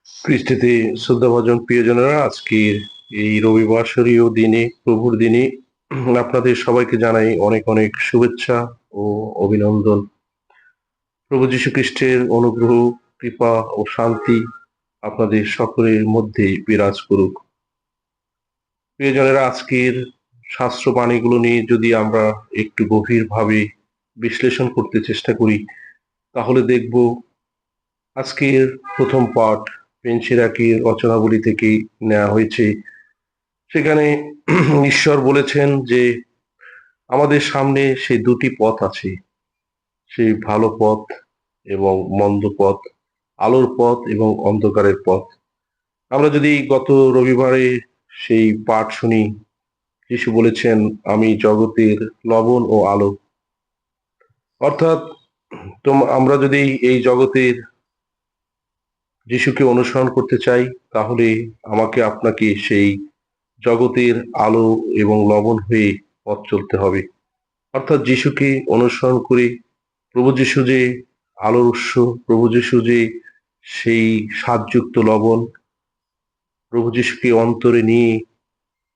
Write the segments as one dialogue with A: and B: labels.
A: খ্রিস্টীতে শ্রদ্ধাভাজন প্রিয়জনেরা, আজকের এই রবিবাসরীয় দিনে, প্রভুর দিনে আপনাদের সবাইকে জানাই অনেক অনেক শুভেচ্ছা ও অভিনন্দন। প্রভু যীশু খ্রিস্টের অনুগ্রহ, কৃপা ও শান্তি আপনাদের সকলের মধ্যে বিরাজ করুক। প্রিয়জনেরা, আজকের শাস্ত্রবাণীগুলো নিয়ে যদি আমরা একটু গভীরভাবে বিশ্লেষণ করতে চেষ্টা করি, তাহলে দেখব আজকের প্রথম পাঠ পেনসিরাকির রচনাবলী থেকে নেওয়া হয়েছে। সেখানে ঈশ্বর বলেছেন যে আমাদের সামনে সেই দুটি পথ আছে, সেই ভালো পথ এবং মন্দ পথ, আলোর পথ এবং অন্ধকারের পথ। আমরা যদি গত রবিবারে সেই পাঠ শুনি, যিশু বলেছেন, আমি জগতের লবণ ও আলো। অর্থাৎ আমরা যদি এই জগতের যিশুকে অনুসরণ করতে চাই, তাহলে আমাকে আপনাকে সেই জগতের আলো এবং লবণ হয়ে পথ চলতে হবে। অর্থাৎ যিশুকে অনুসরণ করে প্রভু যিশু যে আলোর উৎস, প্রভু যিশু যে সেই স্বাদযুক্ত লবণ, প্রভু যিশুকে অন্তরে নিয়ে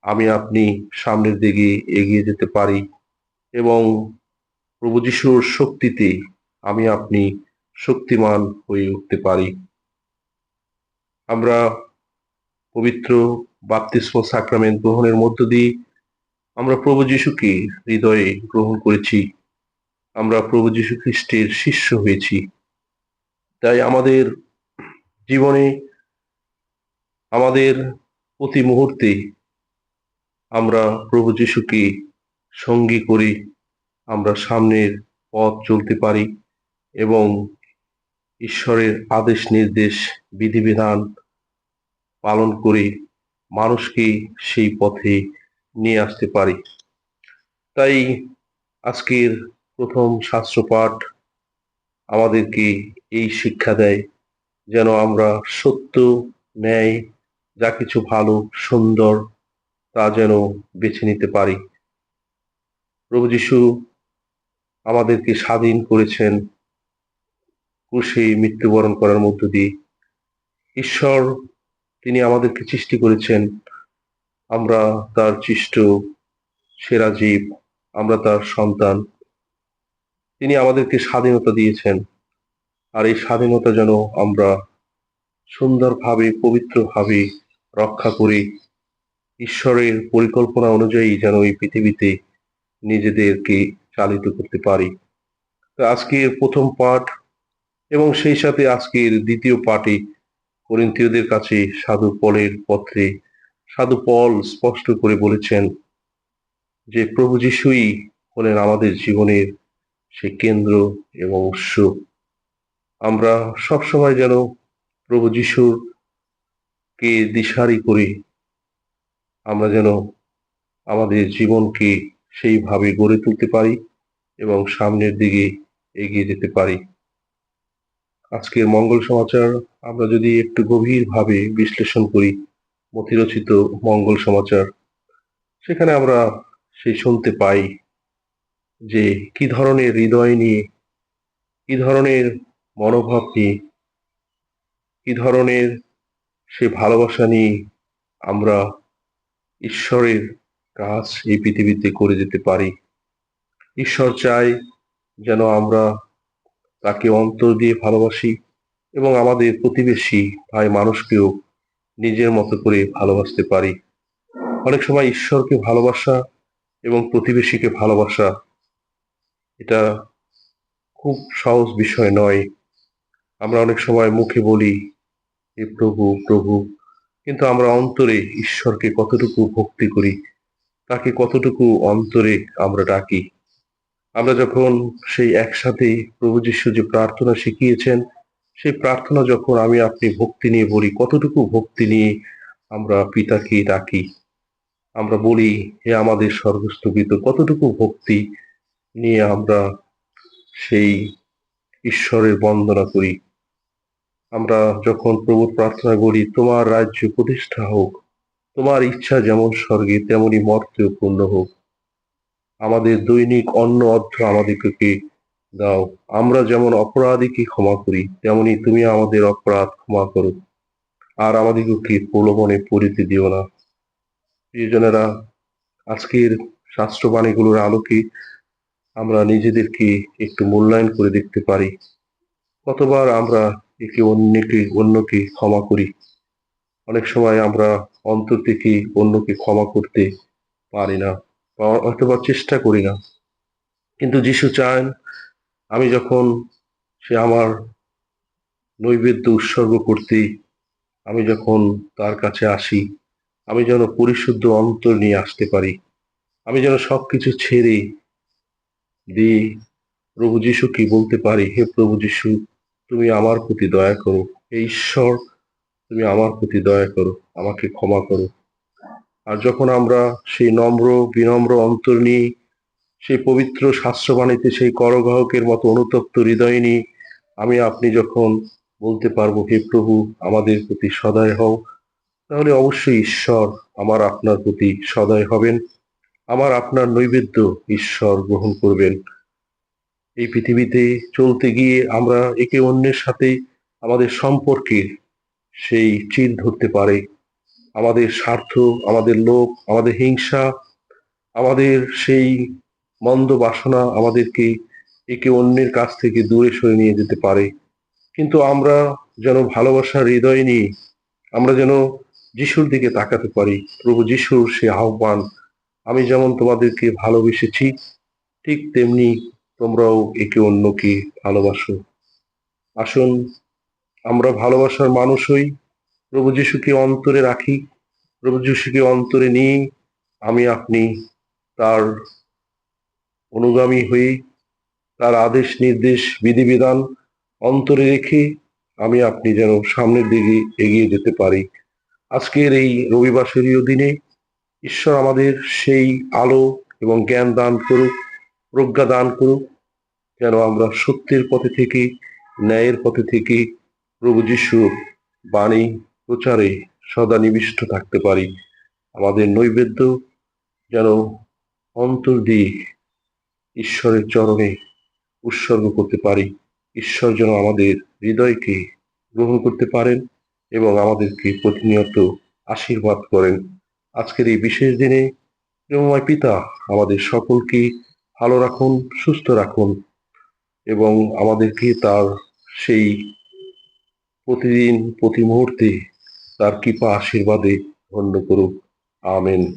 A: আমি আপনি সামনের দিকে এগিয়ে যেতে পারি এবং প্রভু যিশুর শক্তিতে আমি আপনি শক্তিমান হয়ে উঠতে পারি। আমরা পবিত্র বাপ্তিস্ম সাক্রামেন্ট গ্রহণের মধ্য দিয়ে আমরা প্রভু যিশুকে হৃদয়ে গ্রহণ করেছি, আমরা প্রভু যীশু খ্রিস্টের শিষ্য হয়েছি। তাই আমাদের জীবনে, আমাদের প্রতি মুহূর্তে আমরা প্রভু যিশুকে সঙ্গী করে আমরা সামনের পথ চলতে পারি এবং ঈশ্বরের আদেশ নির্দেশ, বিধিবিধান পালন করে মানুষকে সেই পথে নিয়ে আসতে পারি। তাই আজকের প্রথম শাস্ত্রপাঠ আমাদেরকে এই শিক্ষা দেয়, যেন আমরা সত্য, ন্যায়, যা কিছু ভালো, সুন্দর, তা যেন বেছে নিতে পারি। প্রভু যীশু আমাদেরকে স্বাধীন করেছেন ক্রুশে মৃত্যুবরণ করার মধ্য দিয়ে। ঈশ্বর, তিনি আমাদেরকে সৃষ্টি করেছেন, আমরা তার সৃষ্ট সেরা জীব, আমরা তার সন্তান। তিনি আমাদেরকে স্বাধীনতা দিয়েছেন, আর এই স্বাধীনতা যেন আমরা সুন্দরভাবে, পবিত্রভাবে রক্ষা করি, ঈশ্বরের পরিকল্পনা অনুযায়ী যেন এই পৃথিবীতে নিজেদেরকে চালিত করতে পারি। তো আজকের প্রথম পাঠ এবং সেই সাথে আজকের দ্বিতীয় পাঠে করিন্থীয়দের কাছে সাধু পলের পত্রে সাধু পল স্পষ্ট করে বলেছেন যে প্রভু যিশুই হলেন আমাদের জীবনের সেই কেন্দ্র এবং উৎস। আমরা সবসময় যেন প্রভু যিশুর কে দিশারি করি, আমরা যেন আমাদের জীবনকে সেইভাবে গড়ে তুলতে পারি এবং সামনের দিকে এগিয়ে যেতে পারি। আজকের মঙ্গল সমাচার আমরা যদি একটু গভীরভাবে বিশ্লেষণ করি, মতিরচিত মঙ্গল সমাচার, সেখানে আমরা সেই শুনতে পাই যে কি ধরনের হৃদয় নিয়ে, কি ধরনের মনোভাব নিয়ে, কি ধরনের সে ভালোবাসা নিয়ে আমরা ঈশ্বরের কাজ এই পৃথিবীতে করে যেতে পারি। ঈশ্বর চায় যেন আমরা তাকে অন্তর দিয়ে ভালোবাসি এবং আমাদের প্রতিবেশী ভাই মানুষকেও নিজের মতো করে ভালোবাসতে পারি। অনেক সময় ঈশ্বরকে ভালোবাসা এবং প্রতিবেশীকে ভালোবাসা, এটা খুব সহজ বিষয় নয়। আমরা অনেক সময় মুখে বলি হে প্রভু প্রভু, কিন্তু আমরা অন্তরে ঈশ্বরকে কতটুকু ভক্তি করি, তাকে কতটুকু অন্তরে আমরা ডাকি। আমরা যখন সেই একসাথে প্রভু যিশু যে প্রার্থনা শিখিয়েছেন, সেই প্রার্থনা যখন আমি আপনি ভক্তি নিয়ে বলি, কতটুকু ভক্তি নিয়ে আমরা পিতাকে ডাকি, আমরা বলি হে আমাদের স্বর্গস্থ পিতা, কতটুকু ভক্তি নিয়ে আমরা সেই ঈশ্বরের বন্দনা করি। আমরা যখন প্রভুর প্রার্থনা করি, তোমার রাজ্য প্রতিষ্ঠা হোক, তোমার ইচ্ছা যেমন স্বর্গে তেমনি মর্তেও পূর্ণ হোক, আমাদের দৈনিক অন্ন অর্থ আমাদিগকে দাও, আমরা যেমন অপরাধীকে ক্ষমা করি তেমনি তুমি আমাদের অপরাধ ক্ষমা করো, আর আমাদিগকে প্রলোভনে পড়িতে দিও না। প্রিয়জনেরা, আজকের শাস্ত্রবাণীগুলোর আলোকে আমরা নিজেদেরকে একটু মূল্যায়ন করে দেখতে পারি। কতবার আমরা অন্যকে ক্ষমা করি। অনেক সময় আমরা অন্তর থেকে অন্যকে ক্ষমা করতে পারি না বা অথবা চেষ্টা করি না। কিন্তু যিশু চান আমি যখন সে আমার নৈবেদ্য উৎসর্গ করতে আমি যখন তার কাছে আসি, আমি যেন পরিশুদ্ধ অন্তর নিয়ে আসতে পারি। আমি যেন সবকিছু ছেড়ে দিয়ে প্রভু যিশুকে বলতে পারি, হে প্রভু যিশু, তুমি আমার প্রতি দয়া করো। হে ঈশ্বর, তুমি আমার প্রতি দয়া করো, আমাকে ক্ষমা করো। আর যখন আমরা সেই নম্র বিনম্র অন্তর নিয়ে সেই পবিত্র শাস্ত্রবাণীতে সেই করগ্রাহকের মতো অনুতপ্ত হৃদয় নিয়ে আমি আপনি যখন বলতে পারবো, হে প্রভু, আমাদের প্রতি সদয় হও, তাহলে অবশ্যই ঈশ্বর আমার আপনার প্রতি সদয় হবেন। আমার আপনার নৈবেদ্য ঈশ্বর গ্রহণ করবেন। এই পৃথিবীতে চলতে গিয়ে আমরা একে অন্যের সাথে আমাদের সম্পর্কের সেই চির ধরতে পারে। আমাদের স্বার্থ, আমাদের লোভ, আমাদের হিংসা, আমাদের সেই মন্দ বাসনা আমাদেরকে একে অন্যের কাছ থেকে দূরে সরে নিয়ে যেতে পারে। কিন্তু আমরা যেন ভালোবাসার হৃদয় নিয়ে আমরা যেন যিশুর দিকে তাকাতে পারি। প্রভু যিশুর সে আহ্বান, আমি যেমন তোমাদেরকে ভালোবেসেছি ঠিক তেমনি তোমরাও একে অন্যকে ভালোবাসো। আসুন আমরা ভালোবাসার মানুষ হই, প্রভু যিশুকে অন্তরে রাখি, প্রভু যিশুকে অন্তরে নিয়ে আমি আপনি তার অনুগামী হয়ে তার আদেশ নির্দেশ বিধিবিধান অন্তরে রেখে আমি আপনি যেন সামনের দিকে এগিয়ে যেতে পারি। আজকের এই রবিবাসরীয় দিনে ঈশ্বর আমাদের সেই আলো এবং জ্ঞান দান করুক, প্রজ্ঞা দান করুক, যেন আমরা সত্যের পথে থেকে ন্যায়ের পথে থেকে প্রভু যিশুর বাণী প্রচারে সদা নিবিষ্ট থাকতে পারি। আমাদের নৈবেদ্য যেন অন্তর দিয়ে ঈশ্বরের চরণে উৎসর্গ করতে পারি। ঈশ্বর যেন আমাদের হৃদয়কে গ্রহণ করতে পারেন এবং আমাদেরকে প্রতিনিয়ত আশীর্বাদ করেন। আজকের এই বিশেষ দিনে প্রেমময় পিতা আমাদের সকলকে ভালো রাখুন, সুস্থ রাখুন এবং আমাদেরকে তার সেই প্রতিদিন প্রতি মুহূর্তে তার কৃপা আশীর্বাদে ধন্য করুক। আমেন।